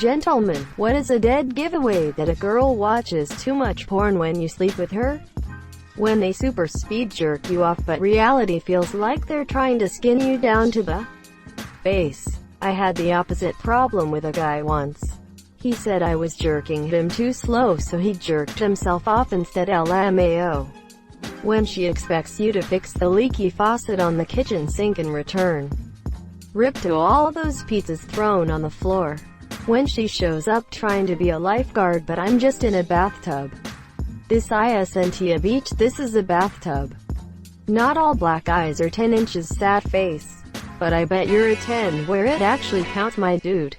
Gentlemen, what is a dead giveaway that a girl watches too much porn when you sleep with her? When they super speed jerk you off but reality feels like they're trying to skin you down to the base. I had the opposite problem with a guy once. He said I was jerking him too slow, so he jerked himself off instead. LMAO. When she expects you to fix the leaky faucet on the kitchen sink in return. Rip to all those pizzas thrown on the floor. When she shows up trying to be a lifeguard but I'm just in a bathtub. This isn't a beach, this is a bathtub. Not all black eyes are 10 inches sad face. But I bet you're a 10 where it actually counts, my dude.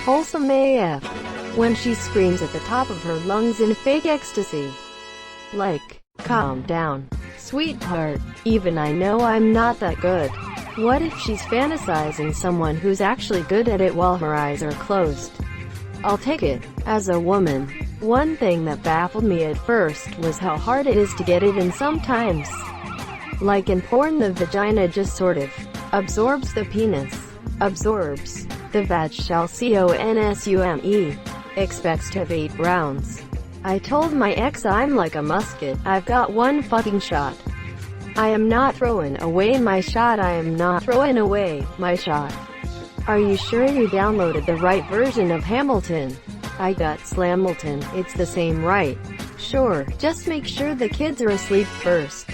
Wholesome AF. When she screams at the top of her lungs in fake ecstasy. Like, calm down, sweetheart. Even I know I'm not that good. What if she's fantasizing someone who's actually good at it while her eyes are closed? I'll take it. As a woman, one thing that baffled me at first was how hard it is to get it in sometimes. Like in porn, the vagina just sort of absorbs the penis. Absorbs. The vag shall consume. Expects to have 8 rounds. I told my ex I'm like a musket, I've got one fucking shot. I am not throwing away my shot, I am not throwing away my shot. Are you sure you downloaded the right version of Hamilton? I got Slamilton, it's the same, right? Sure, just make sure the kids are asleep first.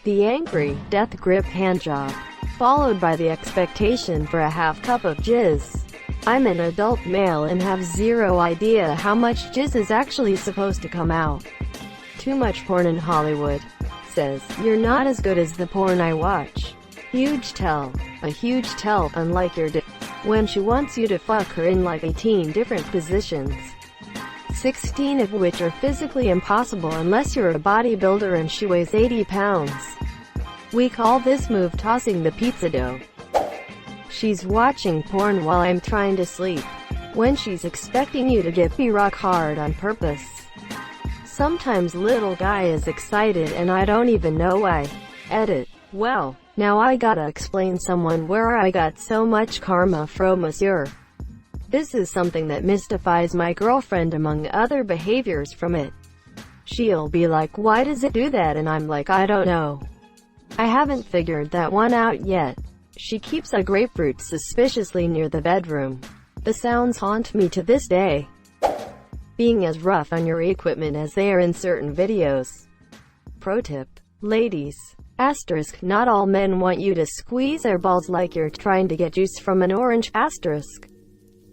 The angry, death grip handjob, followed by the expectation for a half cup of jizz. I'm an adult male and have zero idea how much jizz is actually supposed to come out. Too much porn in Hollywood. Says, you're not as good as the porn I watch. Huge tell. A huge tell, unlike your dick. When she wants you to fuck her in like 18 different positions. 16 of which are physically impossible unless you're a bodybuilder and she weighs 80 pounds. We call this move tossing the pizza dough. She's watching porn while I'm trying to sleep. When she's expecting you to get me rock hard on purpose. Sometimes little guy is excited and I don't even know why. Edit. Well, now I gotta explain someone where I got so much karma from, monsieur. This is something that mystifies my girlfriend among other behaviors from it. She'll be like, why does it do that? And I'm like, I don't know. I haven't figured that one out yet. She keeps a grapefruit suspiciously near the bedroom. The sounds haunt me to this day. Being as rough on your equipment as they are in certain videos. Pro tip. Ladies. Asterisk. Not all men want you to squeeze their balls like you're trying to get juice from an orange. Asterisk.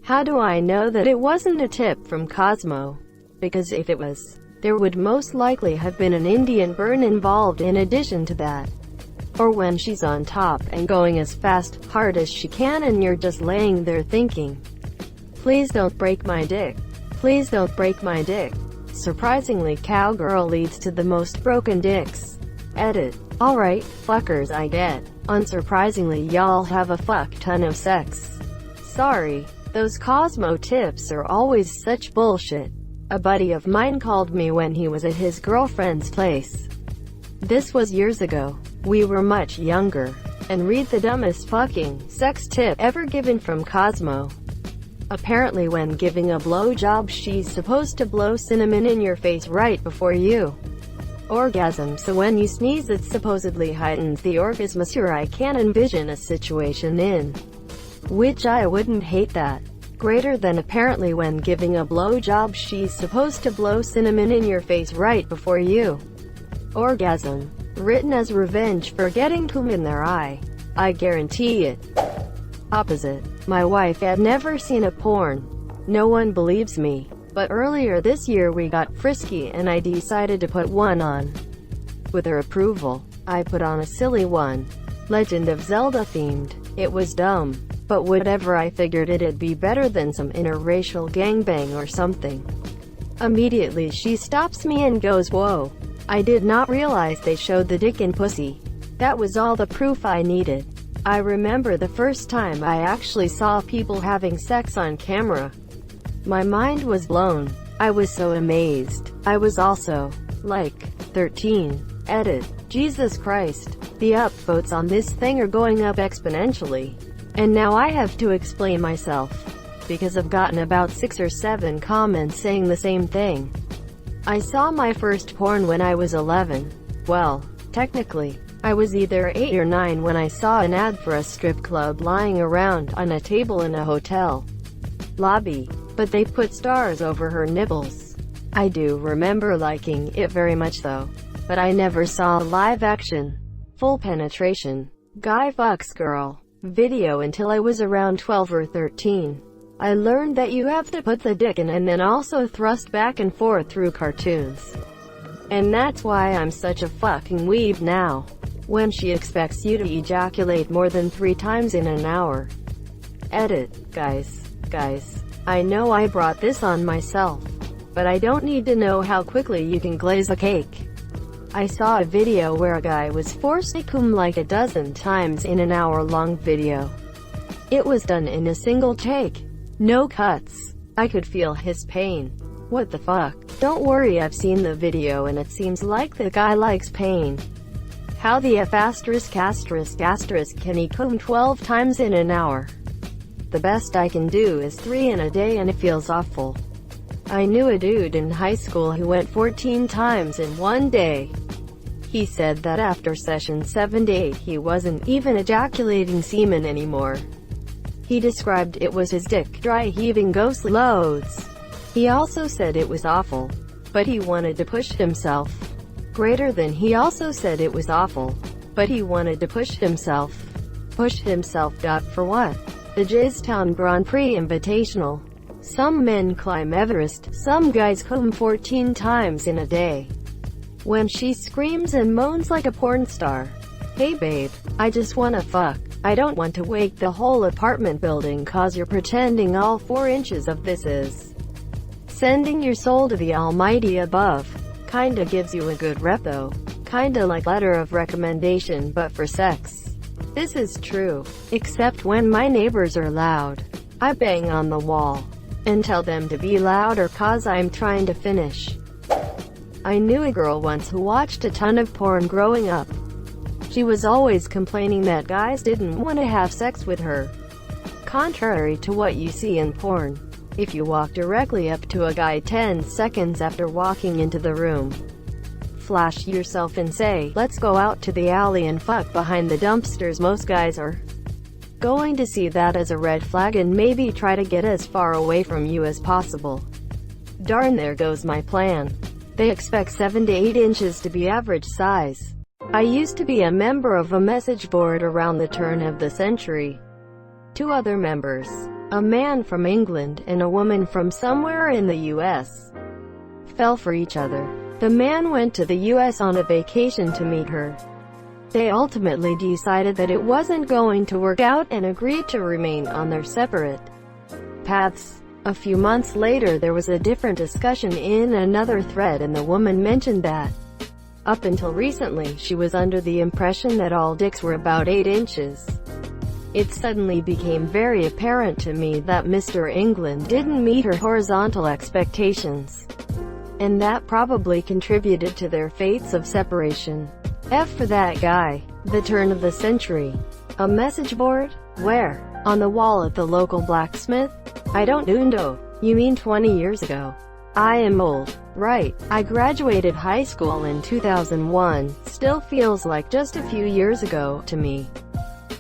How do I know that it wasn't a tip from Cosmo? Because if it was, there would most likely have been an Indian burn involved in addition to that. Or when she's on top and going as fast, hard as she can and you're just laying there thinking, please don't break my dick. Please don't break my dick. Surprisingly, cowgirl leads to the most broken dicks. Edit. Alright, fuckers, I get. Unsurprisingly, y'all have a fuck ton of sex. Sorry. Those Cosmo tips are always such bullshit. A buddy of mine called me when he was at his girlfriend's place. This was years ago. We were much younger. And read the dumbest fucking sex tip ever given from Cosmo. Apparently when giving a blowjob she's supposed to blow cinnamon in your face right before you orgasm, so when you sneeze it supposedly heightens the orgasm. Sure, I can envision a situation in which I wouldn't hate that greater than apparently when giving a blowjob she's supposed to blow cinnamon in your face right before you orgasm. Written as revenge for getting cum in their eye. I guarantee it. Opposite. My wife had never seen a porn. No one believes me. But earlier this year we got frisky and I decided to put one on. With her approval, I put on a silly one. Legend of Zelda themed. It was dumb. But whatever, I figured it'd be better than some interracial gangbang or something. Immediately she stops me and goes, whoa. I did not realize they showed the dick and pussy. That was all the proof I needed. I remember the first time I actually saw people having sex on camera. My mind was blown. I was so amazed. I was also, like, 13. Edit. Jesus Christ. The upvotes on this thing are going up exponentially. And now I have to explain myself. because I've gotten about 6 or 7 comments saying the same thing. I saw my first porn when I was 11. Well, technically, I was either 8 or 9 when I saw an ad for a strip club lying around on a table in a hotel lobby, but they put stars over her nipples. I do remember liking it very much though, but I never saw live action, full penetration, guy fucks girl video until I was around 12 or 13. I learned that you have to put the dick in and then also thrust back and forth through cartoons. And that's why I'm such a fucking weeb now. When she expects you to ejaculate more than 3 times in an hour. Edit. Guys, I know I brought this on myself, but I don't need to know how quickly you can glaze a cake. I saw a video where a guy was forced to cum like a dozen times in an hour-long video. It was done in a single take. No cuts. I could feel his pain. What the fuck? Don't worry, I've seen the video and it seems like the guy likes pain. How the F*** can he cum 12 times in an hour? The best I can do is 3 in a day and it feels awful. I knew a dude in high school who went 14 times in one day. He said that after session 7 to 8 he wasn't even ejaculating semen anymore. He described it was his dick dry heaving ghost loads. He also said it was awful, but he wanted to push himself. He also said it was awful, but he wanted to push himself. Push himself. For what? The Jiztown Grand Prix Invitational. Some men climb Everest, some guys cum 14 times in a day. When she screams and moans like a porn star. Hey babe, I just wanna fuck. I don't want to wake the whole apartment building cause you're pretending all 4 inches of this is sending your soul to the almighty above. Kinda gives you a good rep though. Kinda like letter of recommendation but for sex. This is true. Except when my neighbors are loud. I bang on the wall and tell them to be louder cause I'm trying to finish. I knew a girl once who watched a ton of porn growing up. She was always complaining that guys didn't want to have sex with her. Contrary to what you see in porn, if you walk directly up to a guy 10 seconds after walking into the room, flash yourself and say, let's go out to the alley and fuck behind the dumpsters, most guys are going to see that as a red flag and maybe try to get as far away from you as possible. Darn, there goes my plan. They expect 7 to 8 inches to be average size. I used to be a member of a message board around the turn of the century. 2 other members, a man from England and a woman from somewhere in the US, fell for each other. The man went to the US on a vacation to meet her. They ultimately decided that it wasn't going to work out and agreed to remain on their separate paths. A few months later there was a different discussion in another thread and the woman mentioned that up until recently she was under the impression that all dicks were about 8 inches. It suddenly became very apparent to me that Mr. England didn't meet her horizontal expectations, and that probably contributed to their fates of separation. F for that guy. The turn of the century. A message board? Where? On the wall at the local blacksmith? I don't know. You mean 20 years ago? I am old. Right. I graduated high school in 2001. Still feels like just a few years ago to me.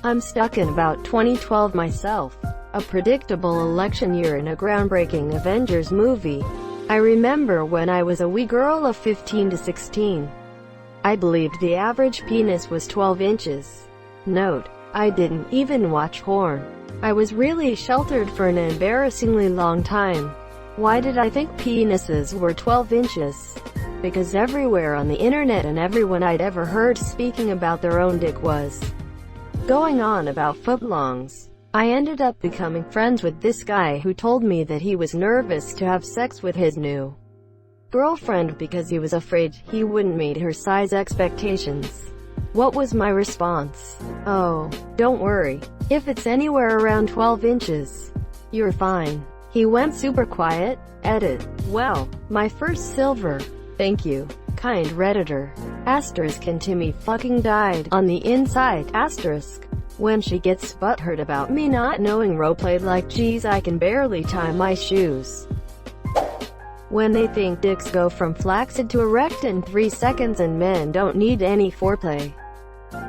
I'm stuck in about 2012 myself. A predictable election year in a groundbreaking Avengers movie. I remember when I was a wee girl of 15 to 16. I believed the average penis was 12 inches. Note: I didn't even watch porn. I was really sheltered for an embarrassingly long time. Why did I think penises were 12 inches? Because everywhere on the internet and everyone I'd ever heard speaking about their own dick was going on about footlongs. I ended up becoming friends with this guy who told me that he was nervous to have sex with his new girlfriend because he was afraid he wouldn't meet her size expectations. What was my response? Oh, don't worry. If it's anywhere around 12 inches, you're fine. He went super quiet. Edit. Well, my first silver. Thank you, kind Redditor. Asterisk, and Timmy fucking died on the inside. Asterisk. When she gets butthurt about me not knowing roleplay, like geez I can barely tie my shoes. When they think dicks go from flaccid to erect in 3 seconds and men don't need any foreplay.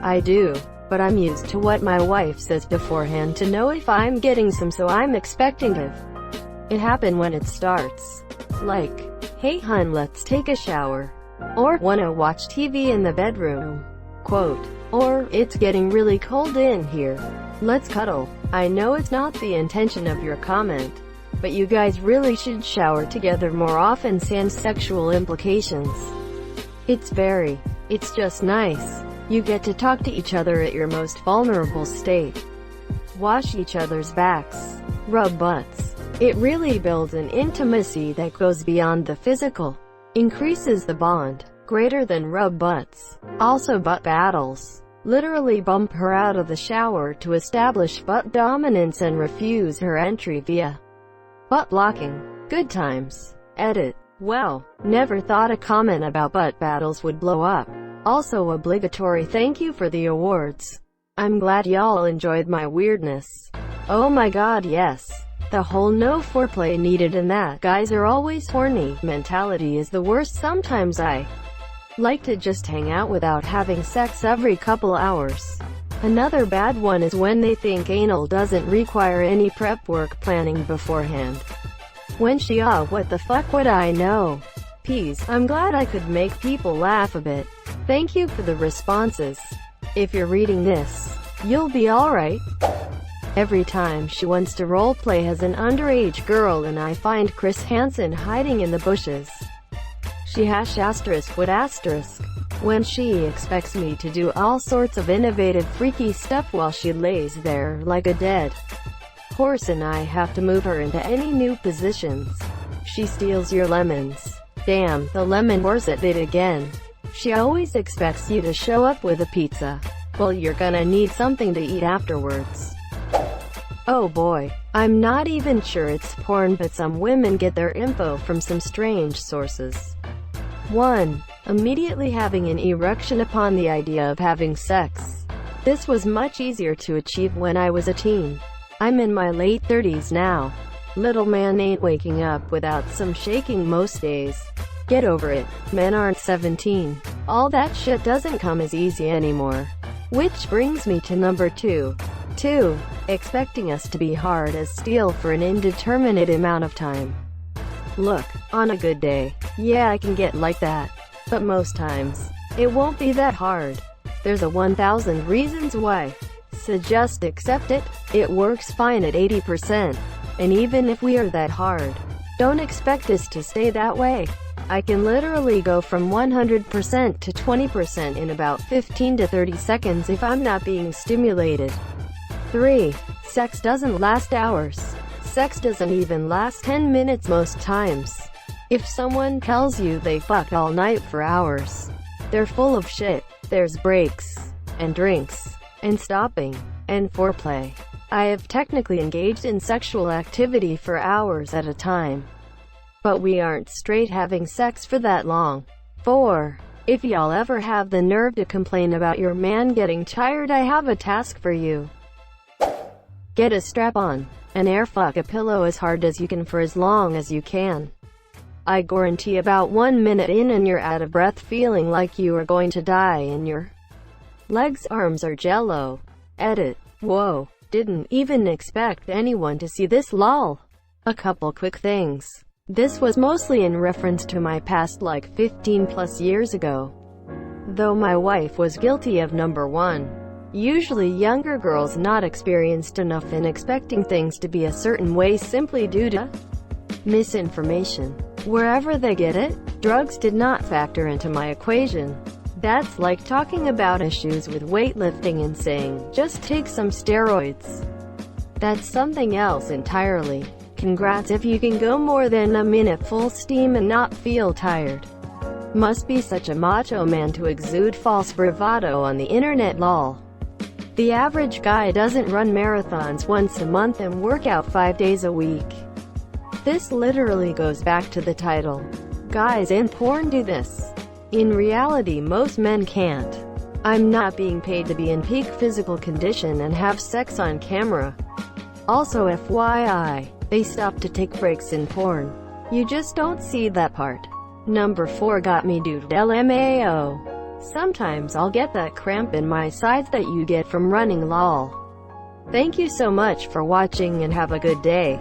I do, but I'm used to what my wife says beforehand to know if I'm getting some, so I'm expecting it happen when it starts. Like, hey hun, let's take a shower. Or, wanna watch TV in the bedroom. Quote. Or, it's getting really cold in here. Let's cuddle. I know it's not the intention of your comment, but you guys really should shower together more often, sans sexual implications. It's just nice. You get to talk to each other at your most vulnerable state. Wash each other's backs. Rub butts. It really builds an intimacy that goes beyond the physical. Increases the bond. Greater than rub butts. Also butt battles. Literally bump her out of the shower to establish butt dominance and refuse her entry via butt blocking. Good times. Edit. Wow, never thought a comment about butt battles would blow up. Also obligatory thank you for the awards. I'm glad y'all enjoyed my weirdness. Oh my god, yes. The whole no foreplay needed and that guys are always horny mentality is the worst. Sometimes I like to just hang out without having sex every couple hours. Another bad one is when they think anal doesn't require any prep work planning beforehand. When she what the fuck would I know? Peace. I'm glad I could make people laugh a bit. Thank you for the responses. If you're reading this, you'll be alright. Every time she wants to roleplay as an underage girl and I find Chris Hansen hiding in the bushes. She *** would ***. When she expects me to do all sorts of innovative freaky stuff while she lays there like a dead horse and I have to move her into any new positions. She steals your lemons. Damn, the lemon wars at it again. She always expects you to show up with a pizza. Well, you're gonna need something to eat afterwards. Oh boy, I'm not even sure it's porn, but some women get their info from some strange sources. 1. Immediately having an erection upon the idea of having sex. This was much easier to achieve when I was a teen. I'm in my late 30s now. Little man ain't waking up without some shaking most days. Get over it, men aren't 17. All that shit doesn't come as easy anymore. Which brings me to number 2. 2. Expecting us to be hard as steel for an indeterminate amount of time. Look, on a good day, yeah, I can get like that. But most times, it won't be that hard. There's a 1,000 reasons why. So just accept it. It works fine at 80%. And even if we are that hard, don't expect us to stay that way. I can literally go from 100% to 20% in about 15 to 30 seconds if I'm not being stimulated. 3. Sex doesn't last hours. Sex doesn't even last 10 minutes most times. If someone tells you they fucked all night for hours, they're full of shit. There's breaks, and drinks, and stopping, and foreplay. I have technically engaged in sexual activity for hours at a time. But we aren't straight having sex for that long. 4. If y'all ever have the nerve to complain about your man getting tired, I have a task for you. Get a strap-on, and air fuck a pillow as hard as you can for as long as you can. I guarantee about 1 minute in and you're out of breath feeling like you are going to die and your legs, arms are jello. Edit. Whoa, didn't even expect anyone to see this lol. A couple quick things. This was mostly in reference to my past like 15 plus years ago. Though my wife was guilty of number 1. Usually younger girls not experienced enough in expecting things to be a certain way simply due to misinformation. Wherever they get it, drugs did not factor into my equation. That's like talking about issues with weightlifting and saying, just take some steroids. That's something else entirely. Congrats if you can go more than a minute full steam and not feel tired. Must be such a macho man to exude false bravado on the internet lol. The average guy doesn't run marathons once a month and work out 5 days a week. This literally goes back to the title. Guys in porn do this. In reality most men can't. I'm not being paid to be in peak physical condition and have sex on camera. Also FYI, they stopped to take breaks in porn. You just don't see that part. Number 4 got me dude LMAO. Sometimes I'll get that cramp in my sides that you get from running lol. Thank you so much for watching and have a good day.